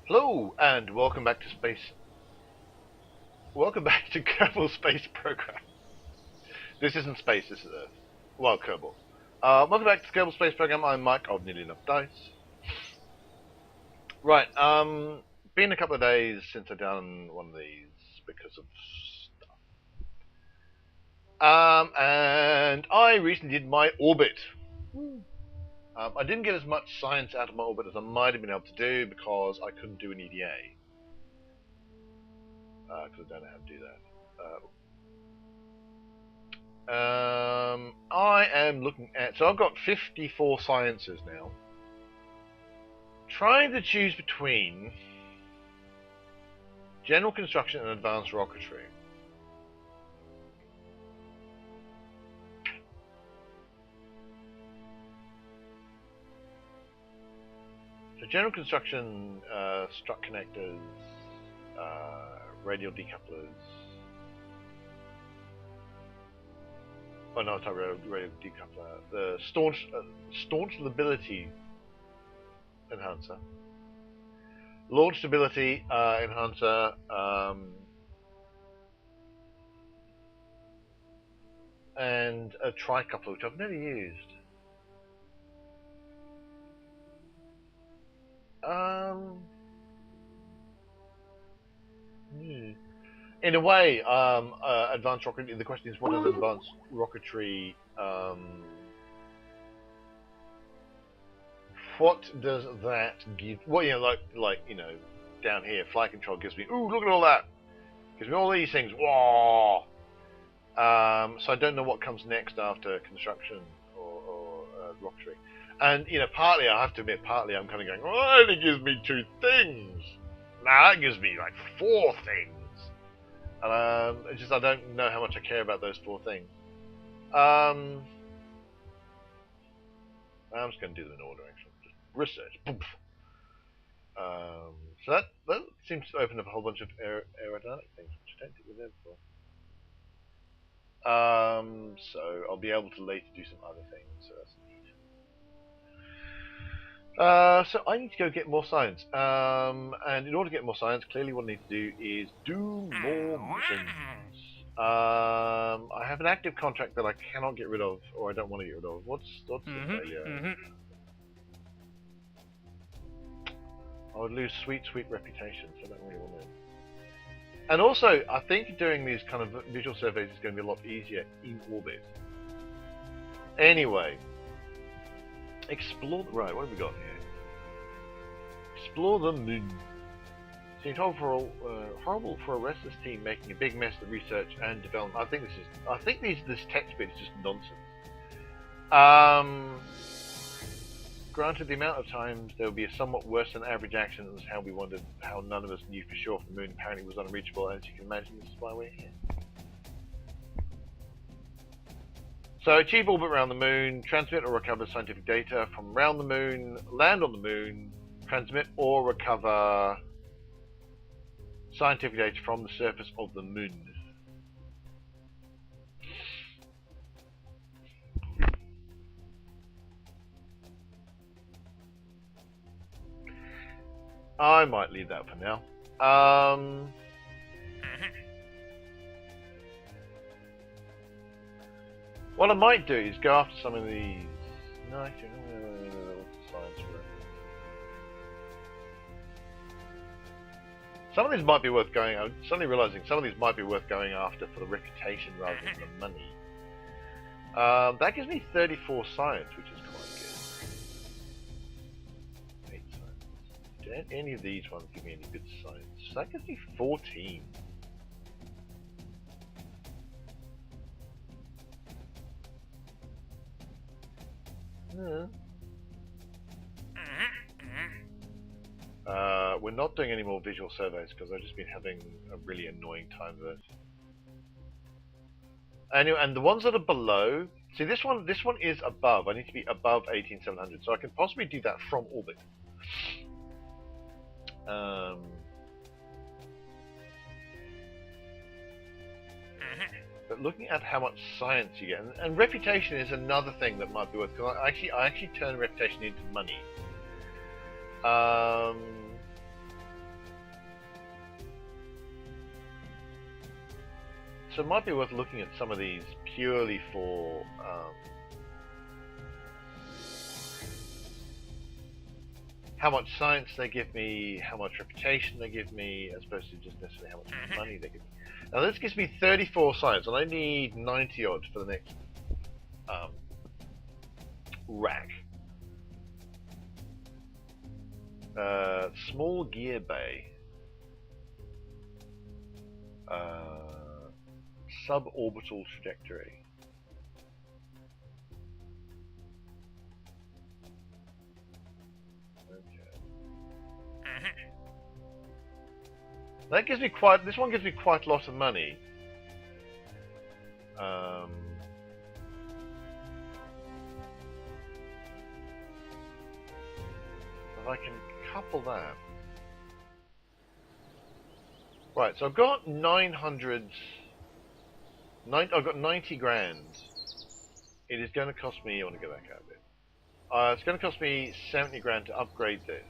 Hello, and welcome back to space. Welcome back to Kerbal Space Program. This isn't space, this is Earth. Well, Kerbal. Welcome back to the Kerbal Space Program. I'm Mike of Nearly Enough Dice. Right, been a couple of days since I've done one of these because of stuff. And I recently did my orbit. I didn't get as much science out of my orbit as I might have been able to do because I couldn't do an EDA. Because I don't know how to do that. I am looking at... So I've got 54 sciences now. Trying to choose between general construction and advanced rocketry. So general construction, strut connectors, radial decouplers. Oh no, it's not radial decoupler. The staunch stability enhancer, launch stability enhancer, and a tricoupler, which I've never used. In a way, advanced rocketry. The question is, what does advanced rocketry? What does that give? Well, like down here, flight control gives me. Ooh, look at all that! Gives me all these things. Whoa! So I don't know what comes next after construction or rocketry. And partly I have to admit, partly I'm kind of going, oh, it only gives me 2 things. Nah, that gives me like 4 things. And it's just I don't know how much I care about those 4 things. I'm just going to do them in order, actually. Just research. So that seems to open up a whole bunch of aerodynamic things, which I don't think we're there before. So I'll be able to later do some other things. So that's neat. So I need to go get more science. And in order to get more science, clearly what I need to do is do more missions. I have an active contract that I cannot get rid of, or I don't want to get rid of. What's the failure? I would lose sweet reputation, so I don't really want to. And also, I think doing these kind of visual surveys is going to be a lot easier in orbit. Anyway, explore. Right, what have we got here? Explore the moon. Seems horrible for a restless team making a big mess of research and development. I think this text bit is just nonsense. Granted, the amount of times there will be a somewhat worse than average accident was how we wondered how none of us knew for sure if the moon apparently was unreachable, and as you can imagine, this is why we're here. So, achieve orbit around the moon, transmit or recover scientific data from around the moon, land on the moon, transmit or recover scientific data from the surface of the moon. I might leave that for now. What I might do is go after some of these. No, actually, what's the science for it? Some of these might be worth going. I'm suddenly realizing some of these might be worth going after for the reputation rather than the money. That gives me 34 science, which is quite good. 8 science. Don't any of these ones give me any good science? So that gives me 14. We're not doing any more visual surveys because I've just been having a really annoying time with it. Anyway, and the ones that are below, see this one is above. I need to be above 18700, so I can possibly do that from orbit. But looking at how much science you get, and reputation is another thing that might be worth. Because I actually turn reputation into money. So it might be worth looking at some of these purely for how much science they give me, how much reputation they give me, as opposed to just necessarily how much money they give me. Now this gives me 34 science, and I need 90 odd for the next rack. Small gear bay. Suborbital trajectory. That gives me quite. This one gives me quite a lot of money. If I can couple that. Right, so I've got 900. I've got 90 grand. It is going to cost me. I want to go back out a bit. It's going to cost me 70 grand to upgrade this,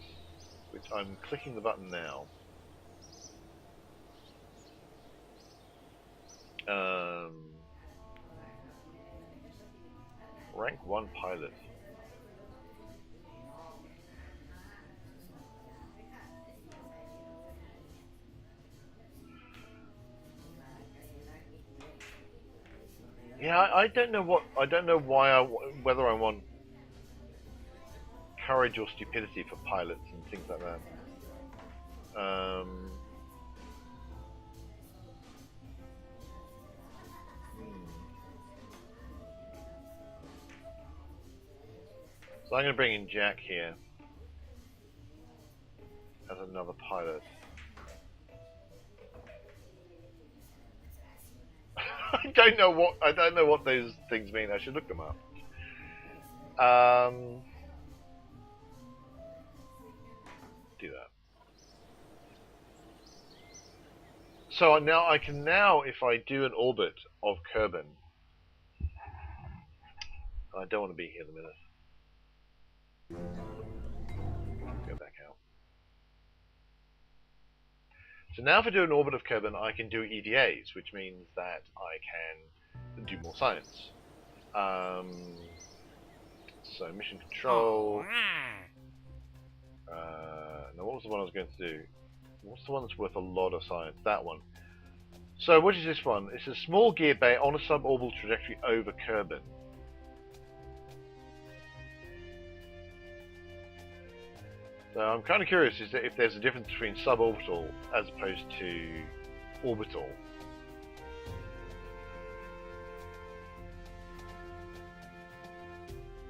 which I'm clicking the button now. Rank 1 pilot. Yeah, I don't know what. I don't know why. Whether I want courage or stupidity for pilots and things like that. So I'm going to bring in Jack here as another pilot. I don't know what those things mean. I should look them up. Do that. So now I can if I do an orbit of Kerbal, I don't want to be here in a minute. Go back out. So now if I do an orbit of Kerbal, I can do EVAs, which means that I can do more science. So mission control. Now what was the one I was going to do? What's the one that's worth a lot of science? That one. So what is this one? It's a small gear bay on a suborbital trajectory over Kerbal. So I'm kind of curious if there's a difference between suborbital as opposed to orbital.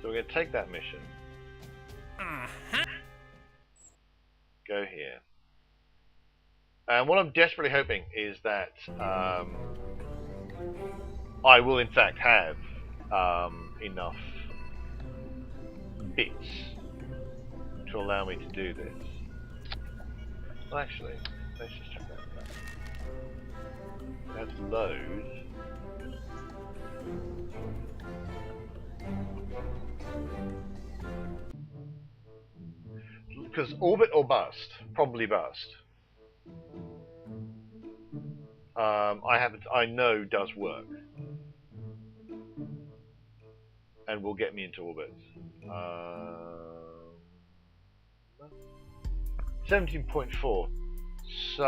So we're going to take that mission. Go here. And what I'm desperately hoping is that I will in fact have enough bits to allow me to do this. Well, actually, let's just check that out. Let's load. Because orbit or bust, probably bust. I know does work, and will get me into orbit. 17.4. So,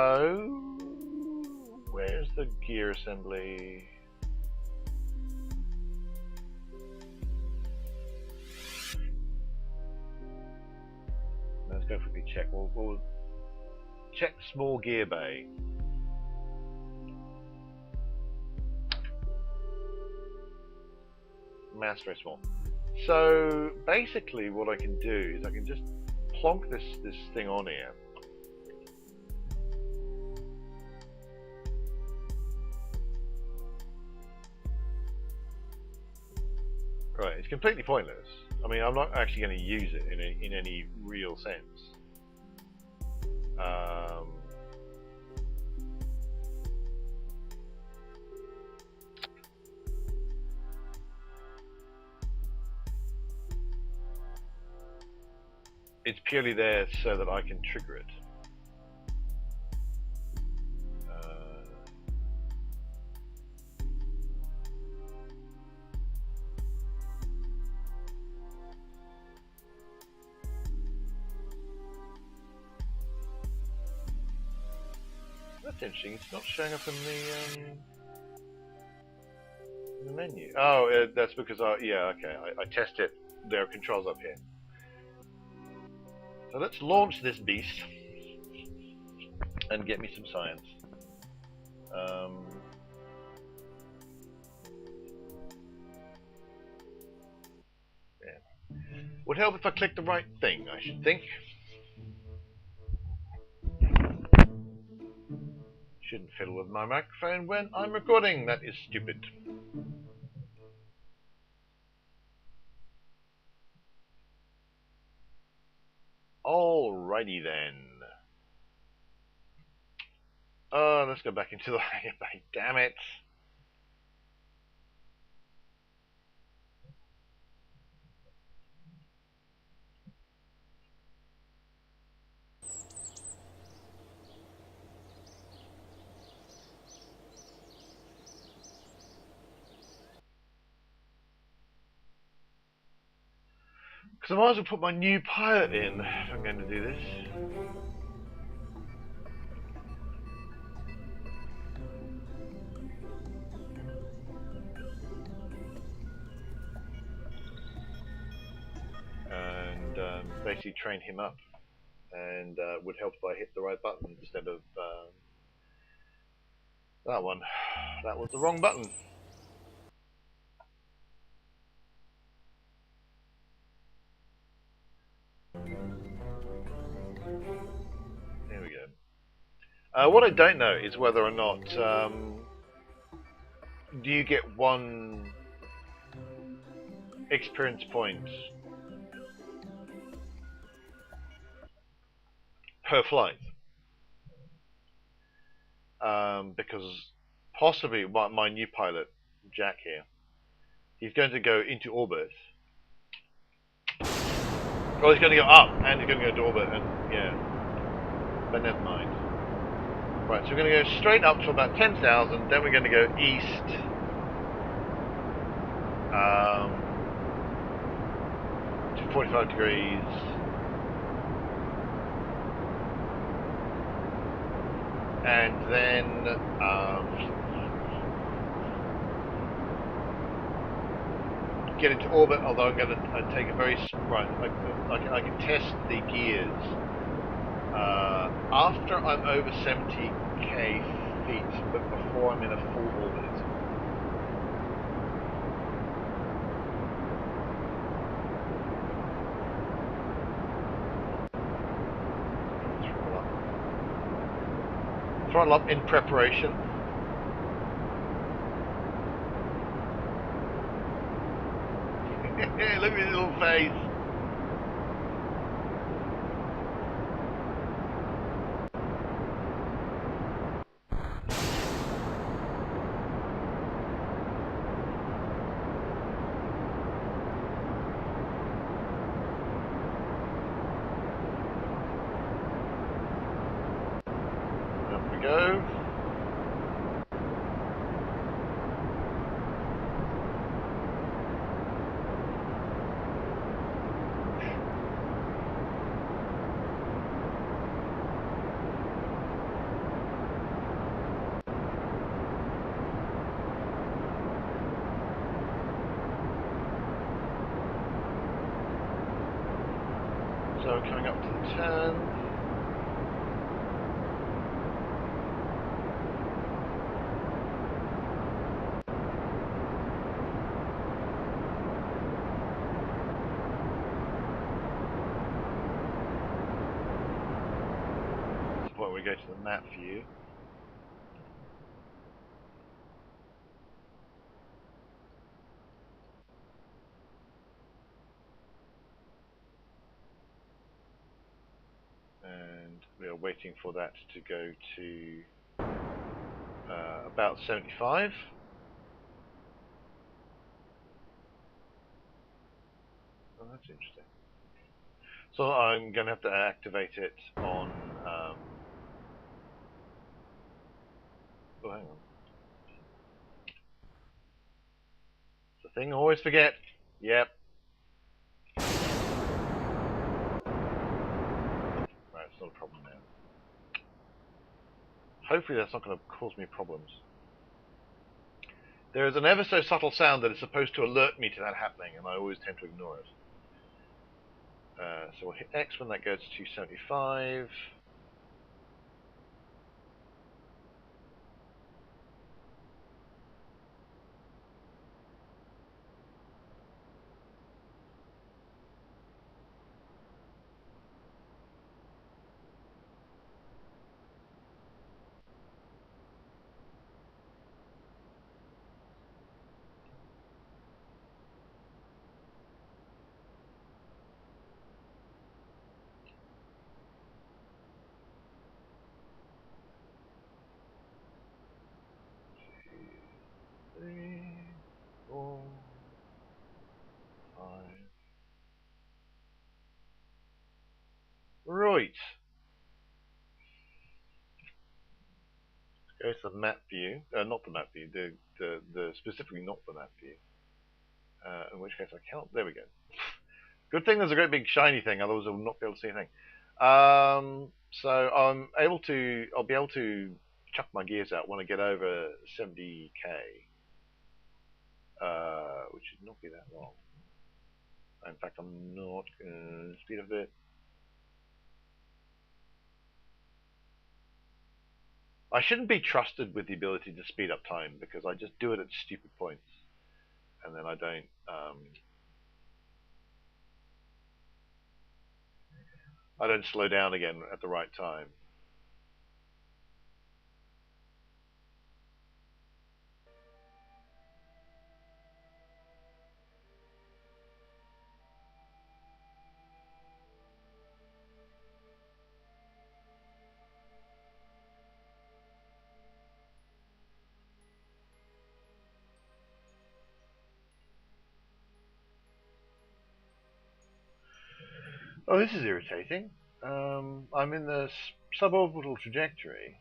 where's the gear assembly? Let's go quickly check. We'll check small gear bay. Mass very small. So basically, what I can do is I can just plonk this thing on here. Right, it's completely pointless. I mean, I'm not actually going to use it in any real sense. It's purely there so that I can trigger it. That's interesting. It's not showing up in the menu. Oh, that's because yeah, okay. I tested. There are controls up here. So let's launch this beast and get me some science. Yeah. Would help if I clicked the right thing, I should think. Shouldn't fiddle with my microphone when I'm recording. That is stupid. Alrighty then. Let's go back into the damn it. Because I might as well put my new pilot in if I'm going to do this. And basically train him up. And would help if I hit the right button instead of that one. That was the wrong button. There we go. What I don't know is whether or not do you get one experience point per flight? Because possibly my new pilot, Jack here, he's going to go into orbit. Oh, he's going to go up and he's going to go into orbit, and yeah. But never mind. Right, so we're going to go straight up to about 10,000, then we're going to go east. To 45 degrees. And then get into orbit, although I'm going to take a very... Right, I can test the gears. After I'm over 70k feet, but before I'm in a full orbit. Throttle up in preparation. Look at his little face. Up we go. So coming up to the turn. Before we go to the map view. And we are waiting for that to go to about 75. Oh, that's interesting. So I'm going to have to activate it on... oh, hang on. It's the thing I always forget. Yep. Right, it's not a problem now. Hopefully that's not going to cause me problems. There is an ever so subtle sound that is supposed to alert me to that happening, and I always tend to ignore it. So we'll hit X when that goes to 275. Three, four, five. Right. Go to the map view. Not the map view. The specifically not the map view. In which case I cannot. There we go. Good thing there's a great big shiny thing. Otherwise I will not be able to see anything. So I'll be able to chuck my gears out when I get over 70k, which should not be that long. In fact, I'm not going to speed up a bit. I shouldn't be trusted with the ability to speed up time because I just do it at stupid points, and then I don't slow down again at the right time. Oh, this is irritating. I'm in the suborbital trajectory.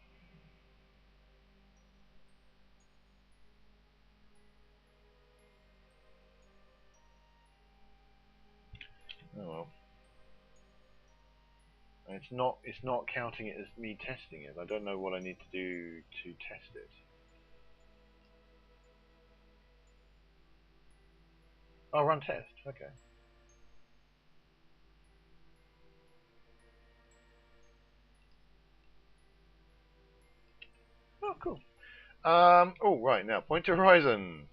Oh well. It's not counting it as me testing it. I don't know what I need to do to test it. Oh, run test. Okay. Oh, cool. Oh, right now point to horizon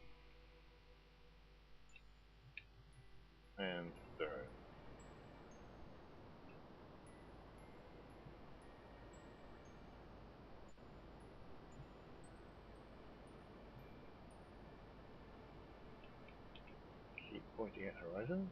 and there. Keep pointing at horizon.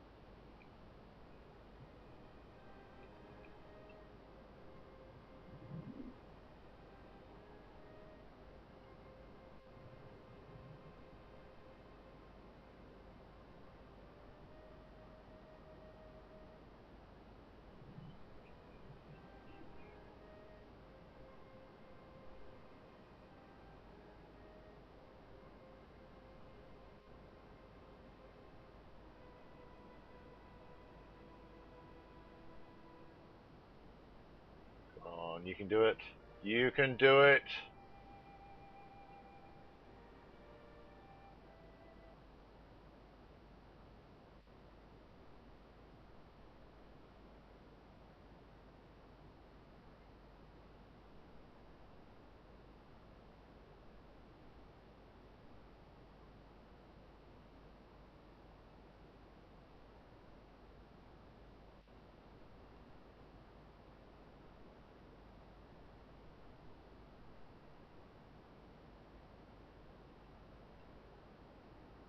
Come on, you can do it. You can do it.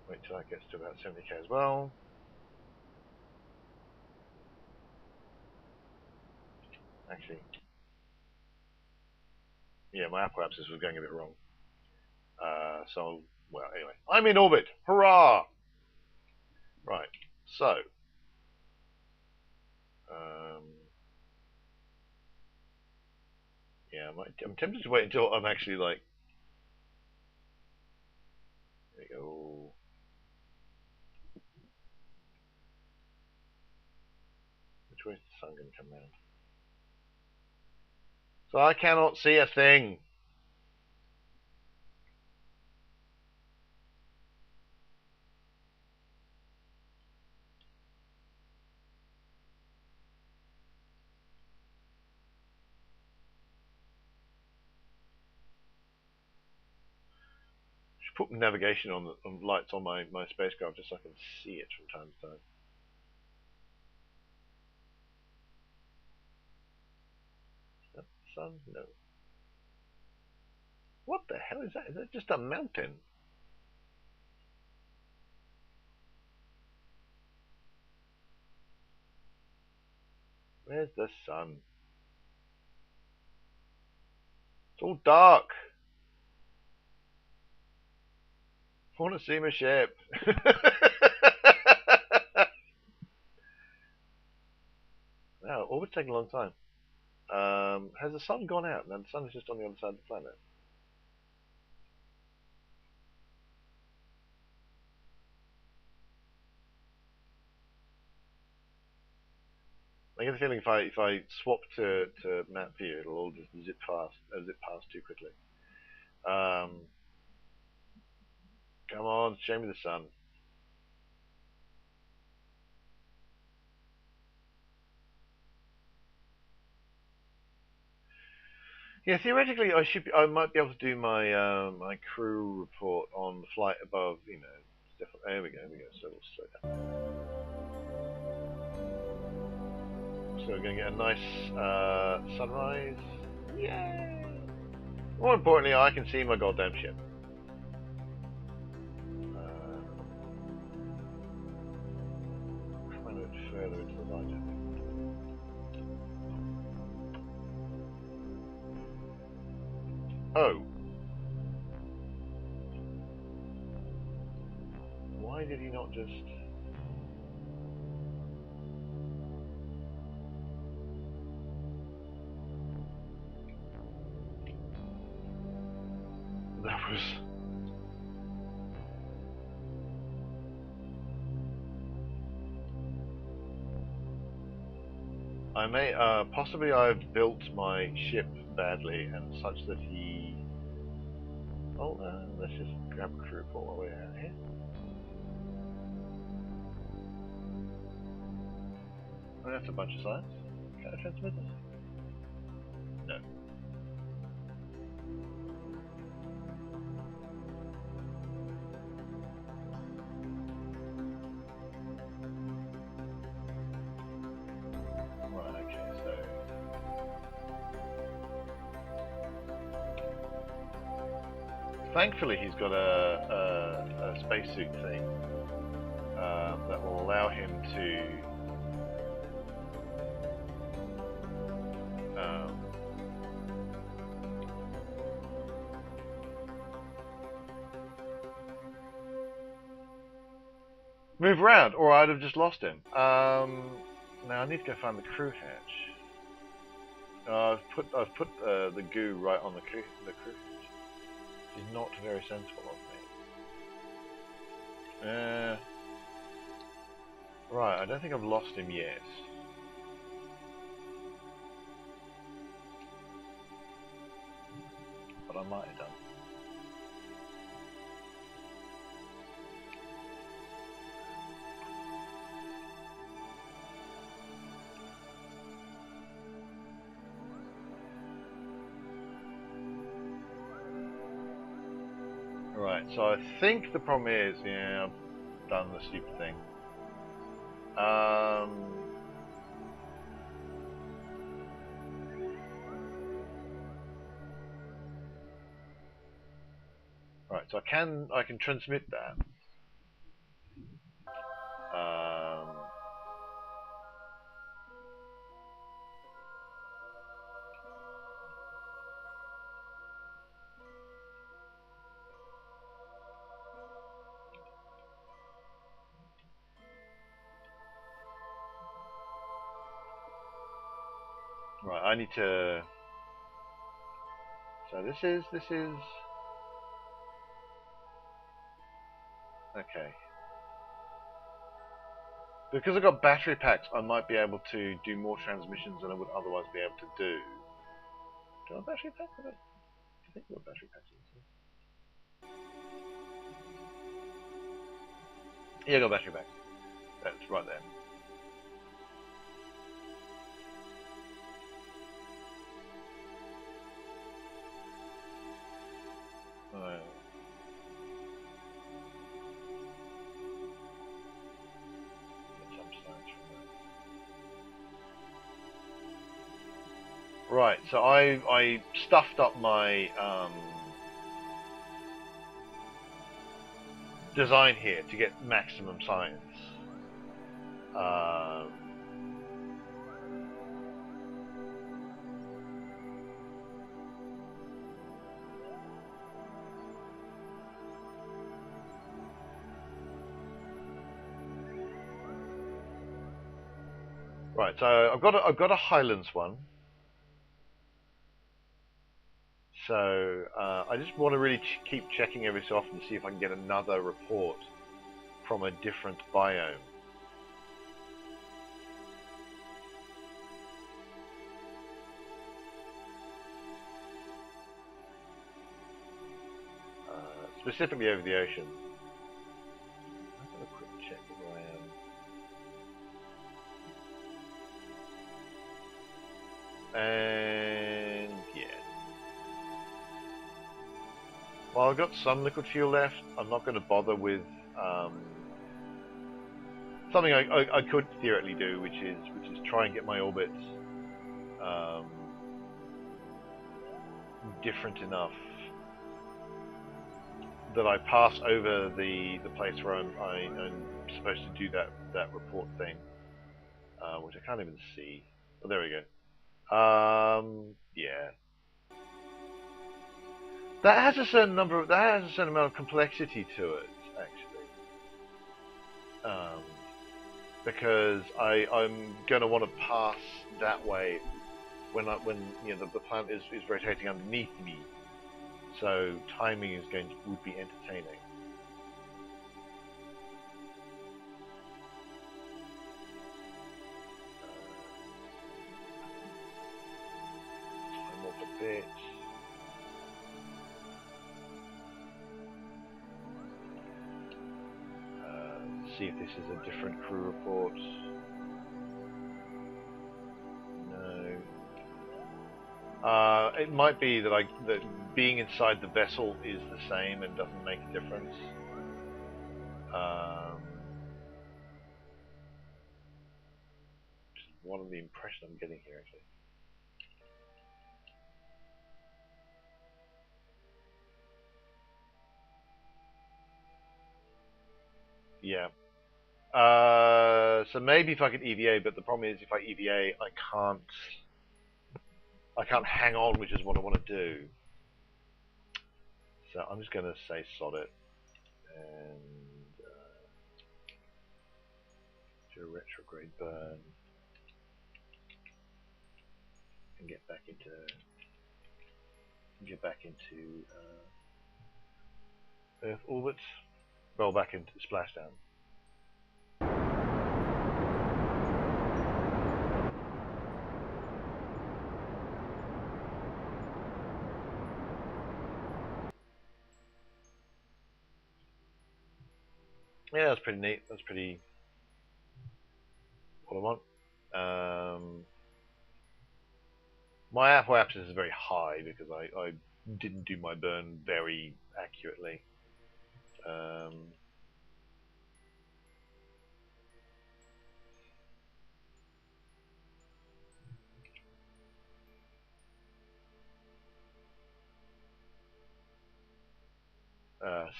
Wait till that gets to about 70k as well. Actually, yeah, my apoapsis was going a bit wrong. Well, anyway, I'm in orbit. Hurrah! Right. So, um, yeah, I'm tempted to wait until I'm actually like. There you go. Which way is the sun going to come round? So I cannot see a thing. put navigation on lights on my spacecraft just so I can see it from time to time. Is that the sun? No. What the hell is that? Is that just a mountain? Where's the sun? It's all dark. I want to see my ship. Wow, orbit's taking a long time. Has the sun gone out? No, the sun is just on the other side of the planet. I get the feeling if I swap to map view, it'll all just zip past too quickly. Come on, show me the sun. Yeah, theoretically, I might be able to do my my crew report on the flight above. You know, stuff. There we go. So we'll slow down. So we're going to get a nice sunrise. Yay! More importantly, I can see my goddamn ship. Come a bit further into the light, I think. Oh. Why did he not just... That was... I may, possibly I've built my ship badly and such that he... Oh, let's just grab a crew report while we're out here. Oh, that's a bunch of science. Can I transmit this? No. Right, okay, so... Thankfully he's got a spacesuit thing that will allow him to move around, or I'd have just lost him. Now I need to go find the crew hatch. I've put the goo right on the crew hatch. Is not very sensible of me. Right, I don't think I've lost him yet. But I might have done. Right, so I think the problem is, yeah, I've done the stupid thing. Right, so I can transmit that. Right, I need to. So this is okay. Because I've got battery packs, I might be able to do more transmissions than I would otherwise be able to do. Do I have battery packs? I think I've got battery packs in this. Yeah, I got battery packs. That's right there. Right, so I stuffed up my design here to get maximum science. Um, right, so I've got a Highlands one. So I just want to really keep checking every so often to see if I can get another report from a different biome. Specifically over the ocean. I'll have a quick check where I am. And yeah. Well, I've got some liquid fuel left. I'm not going to bother with something I could theoretically do, which is try and get my orbits um, different enough that I pass over the place where I'm supposed to do that report thing, which I can't even see. Oh, there we go. Yeah. That has a certain amount of complexity to it, actually. Because I'm going to want to pass that way when the planet is rotating underneath me. So timing would be entertaining. Time off a bit. See if this is a different crew report. No. It might be that being inside the vessel is the same and doesn't make a difference. Just one of the impression I'm getting here, actually. Yeah. So maybe if I could EVA, but the problem is if I EVA, I can't hang on, which is what I want to do. So I'm just going to say sod it and do a retrograde burn and get back into Earth orbit. Roll back into splashdown. Yeah, that's pretty neat. That's pretty what I want. My apoapsis is very high because I didn't do my burn very accurately.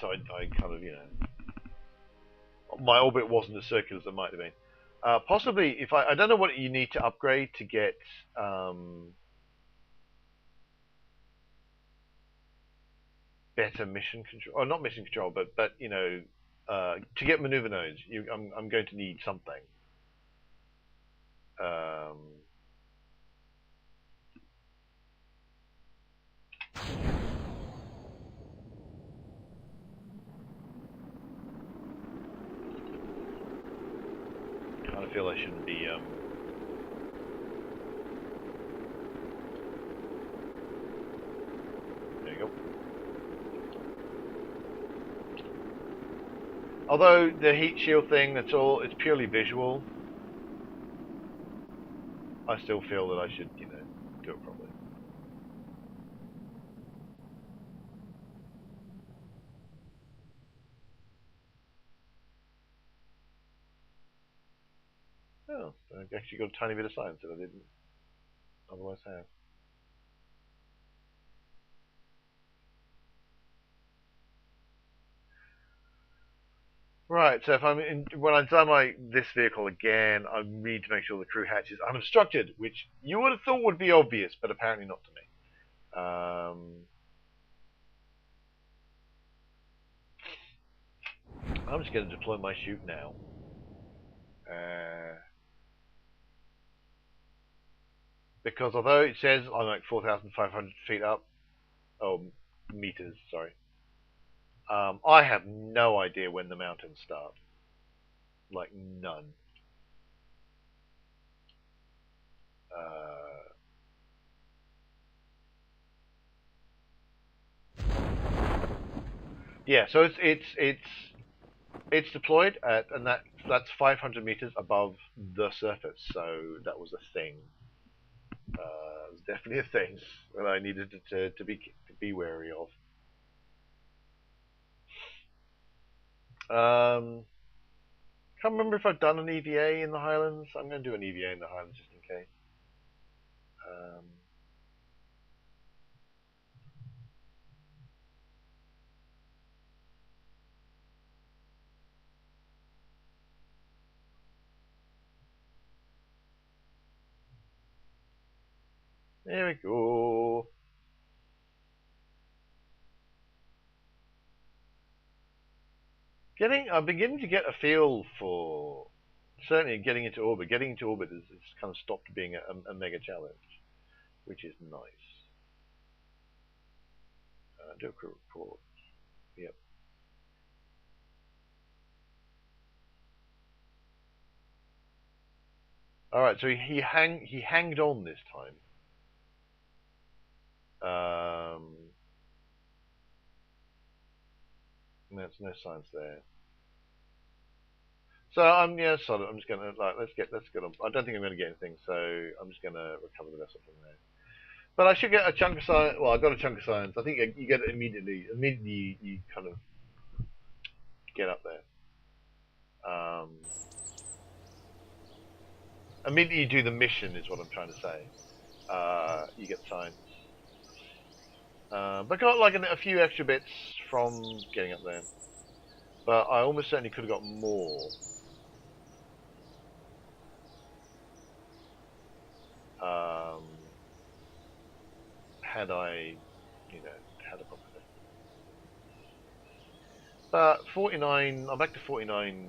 So I kind of, my orbit wasn't as circular as it might have been. Possibly, if I don't know what you need to upgrade to get better mission control, or not mission control, but to get maneuver nodes, I'm going to need something. Kind of feel I shouldn't be. There you go. Although the heat shield thing, it's purely visual. I still feel that I should, do it properly. Oh, I actually got a tiny bit of science that I didn't otherwise have. Right, so if when I design this vehicle again, I need to make sure the crew hatch is unobstructed, which you would have thought would be obvious, but apparently not to me. I'm just going to deploy my chute now. Because although it says I'm like 4,500 feet up, oh, meters, sorry. I have no idea when the mountains start. Like, none. Yeah, so it's deployed at, and that's 500 meters above the surface. So that was a thing. It was definitely a thing that I needed to be wary of. Can't remember if I've done an EVA in the Highlands. I'm going to do an EVA in the Highlands just in case. There we go. I'm beginning to get a feel for certainly getting into orbit. Getting into orbit is kind of stopped being a mega challenge, which is nice. Do a crew report. Yep. All right. So he hanged on this time. There's no signs there. So I'm just gonna let's get on. I don't think I'm gonna get anything, so I'm just gonna recover the vessel from there. But I should get a chunk of science. Well, I got a chunk of science. I think you get it immediately. Immediately, you kind of get up there. Immediately, you do the mission, is what I'm trying to say. You get science. But got like a few extra bits from getting up there. But I almost certainly could have got more. Had I, had a proper thing. But 49, I'm back to 49k,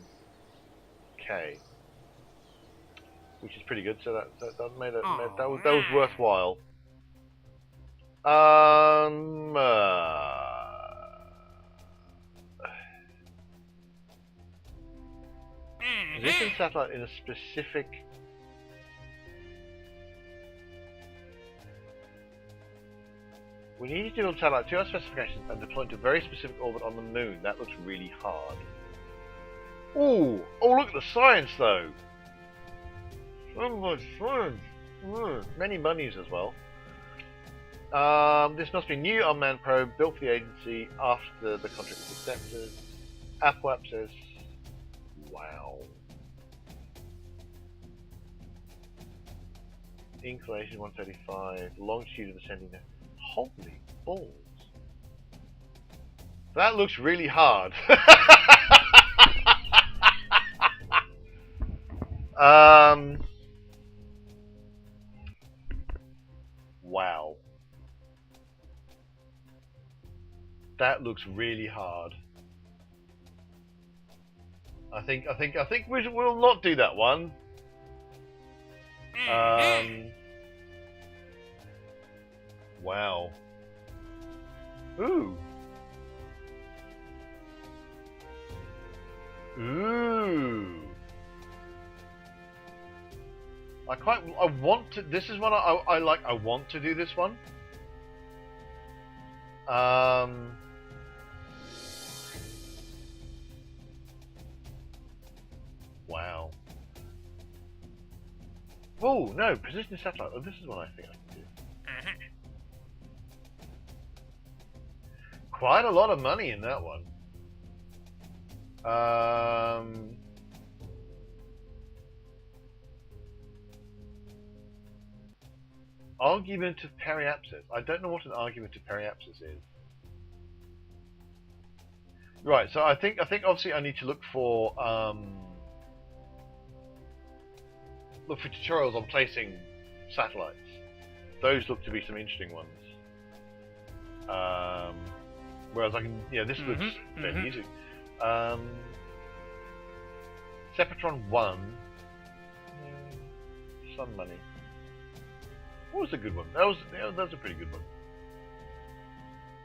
which is pretty good. So that was worthwhile. Position satellite in a specific. We need to do a satellite to our specifications and deploy into a very specific orbit on the moon. That looks really hard. Ooh! Oh, look at the science, though! So much science! Many monies as well. This must be a new unmanned probe built for the agency after the contract was accepted. Apoap says, wow. Inclination 135, longitude of ascending. Holy balls. That looks really hard. Wow. That looks really hard. I think we'll not do that one. Wow. Ooh. Ooh. I want to. This is one I like. I want to do this one. Wow. Oh no! Position satellite. Oh, this is one I think I can do. Quite a lot of money in that one. Argument of periapsis. I don't know what an argument of periapsis is. Right, so I think obviously I need to look for tutorials on placing satellites. Those look to be some interesting ones. Whereas I can, this looks fairly easy. Sepatron 1, some money. What was a good one? That was a pretty good one.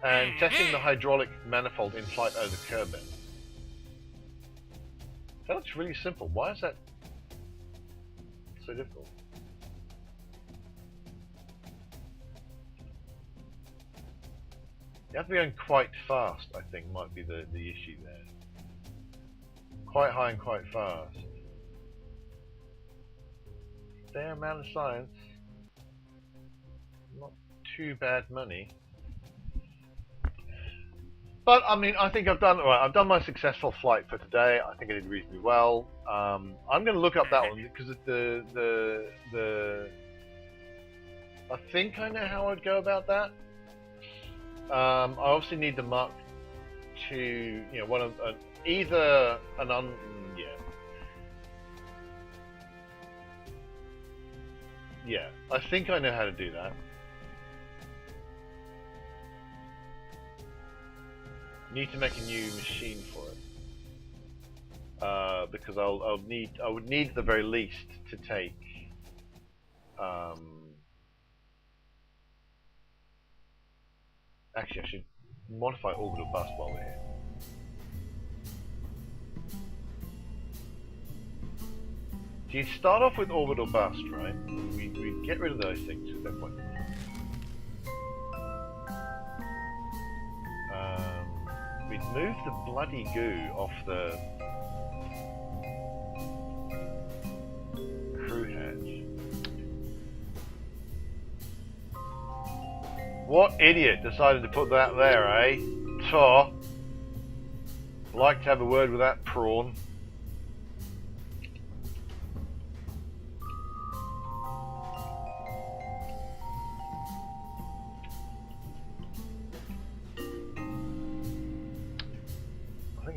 And testing the hydraulic manifold in flight over Kerbal. That looks really simple. Why is that so difficult? You have to be going quite fast, I think, might be the issue there. Quite high and quite fast. Fair amount of science. Not too bad money. But I mean, I think I've done my successful flight for today. I think I did reasonably well. I'm going to look up that one because I think I know how I'd go about that. I obviously need the Mark II, one of either an yeah. I think I know how to do that. Need to make a new machine for it because I would need at the very least to take actually I should modify orbital bust while we're here. So you'd start off with orbital bust, right? We'd get rid of those things at that point. We'd move the bloody goo off the crew hatch. What idiot decided to put that there, eh? Tar. Like to have a word with that prawn.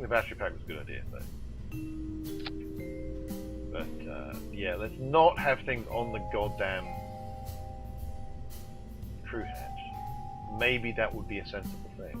The battery pack was a good idea, but yeah, let's not have things on the goddamn crew hatch. Maybe that would be a sensible thing.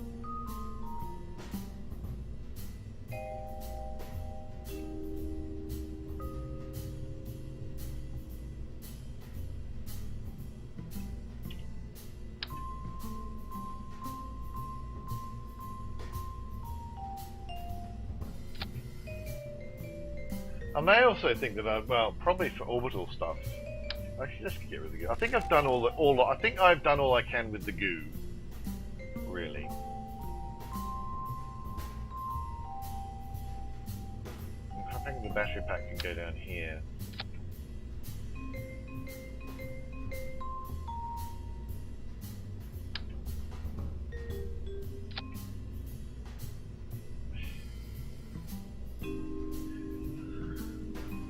I may also think that probably for orbital stuff. Actually, let's get rid of the goo. I think I've done I think I've done all I can with the goo. Really. I think the battery pack can go down here.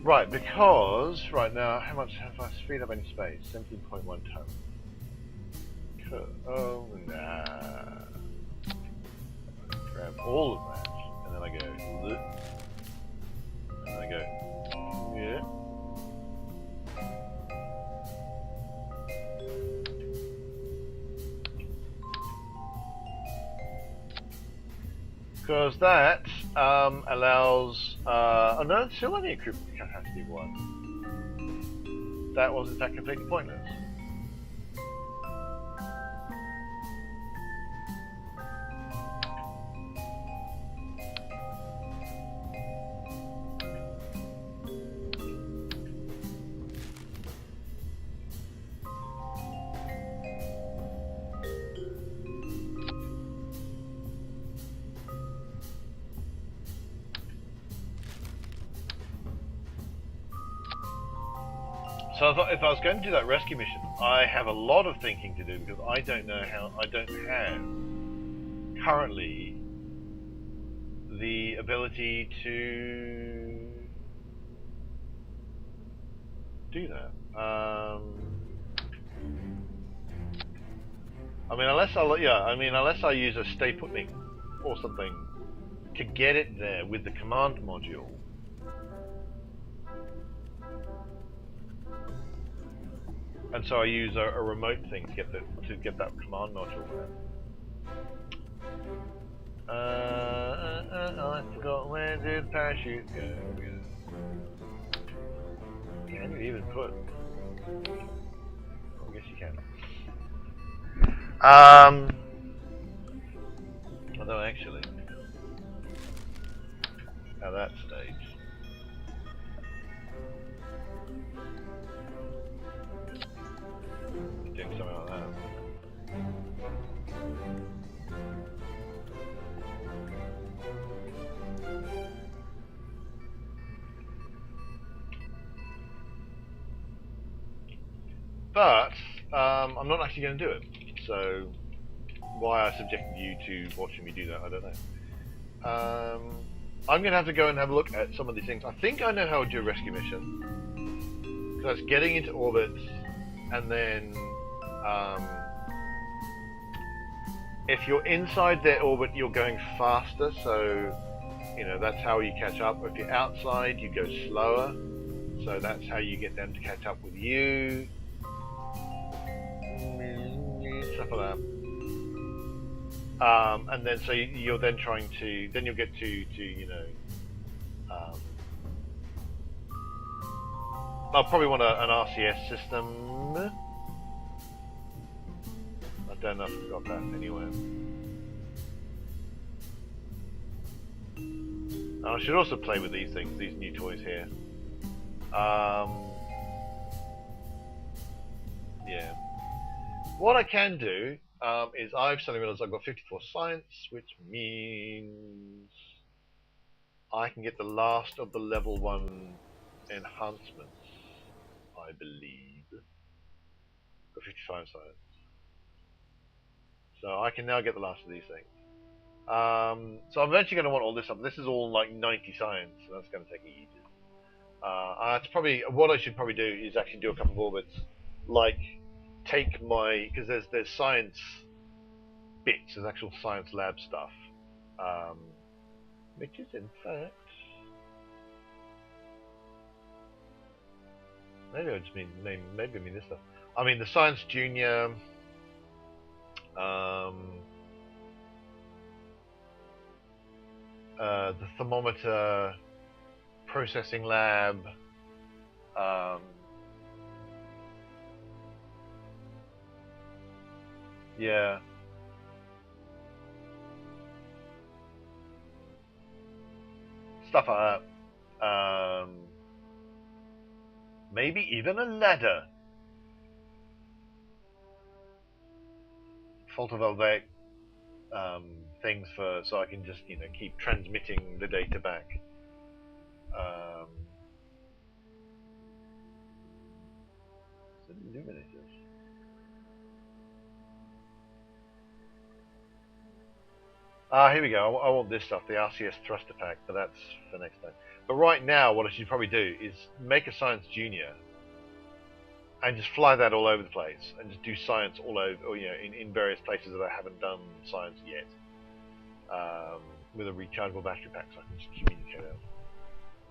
Right, because right now, how much have I freed up any space? 17.1 tons. Oh, nah. Grab all of that, and then I go, and then I go, yeah. Because that allows, oh no, still only equipment capacity 1. That was in fact completely pointless. So if I was going to do that rescue mission, I have a lot of thinking to do because I don't have currently the ability to do that. I mean, unless I use a stay put link or something to get it there with the command module. And so I use a remote thing to get that command module there. I forgot where did parachute go? Can you even put? I guess you can. Although actually, at that stage, doing something like that. But I'm not actually going to do it. So why I subjected you to watching me do that, I don't know. I'm going to have to go and have a look at some of these things. I think I know how to do a rescue mission. So that's getting into orbit, and then if you're inside their orbit, you're going faster. So you know that's how you catch up. If you're outside, you go slower. So that's how you get them to catch up with you. Stuff like that. And then so you're then trying to, then you'll get to you know, I'll probably want an RCS system. I don't know if I've got that anywhere. I should also play with these things, these new toys here. Yeah. What I can do is I've suddenly realized I've got 54 science, which means I can get the last of the level 1 enhancements, I believe. Got 55 science. So I can now get the last of these things. So I'm eventually going to want all this stuff. This is all like 90 science, so that's going to take ages. It's probably, what I should probably do is actually do a couple of orbits, like take my, because there's science bits, there's actual science lab stuff, which is in fact, maybe I just mean maybe I mean this stuff. I mean the Science Junior, the thermometer processing lab, yeah. Stuff like that. Maybe even a ladder. Photovoltaic things for, so I can just, you know, keep transmitting the data back. Illuminators. Here we go. I want this stuff, the RCS thruster pack, but that's for next time. But right now, what I should probably do is make a Science Junior and just fly that all over the place, and just do science all over, or, you know, in various places that I haven't done science yet, with a rechargeable battery pack, so I can just communicate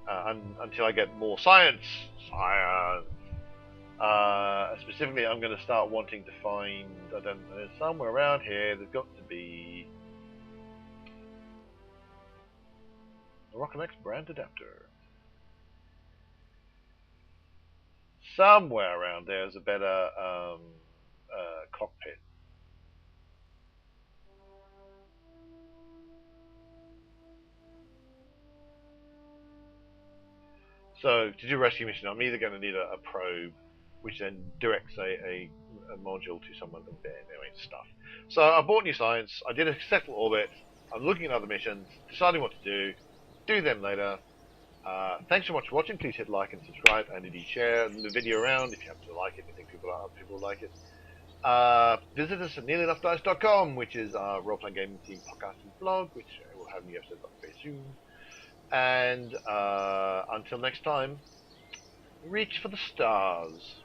out. Until I get more science. Specifically, I'm going to start wanting to find, I don't know, there's somewhere around here, there's got to be a Rock'em X brand adapter. Somewhere around there is a better cockpit. So to do a rescue mission, I'm either going to need a probe, which then directs a module to someone. Anyway, stuff. So I bought new science. I did a successful orbit. I'm looking at other missions, deciding what to do them later. Thanks so much for watching. Please hit like and subscribe, and indeed share the video around if you happen to like it. You think people like it. Visit us at nearlyenoughdiced.com, which is our role-playing gaming team podcast and blog, which will have new episodes up very soon. And until next time, reach for the stars.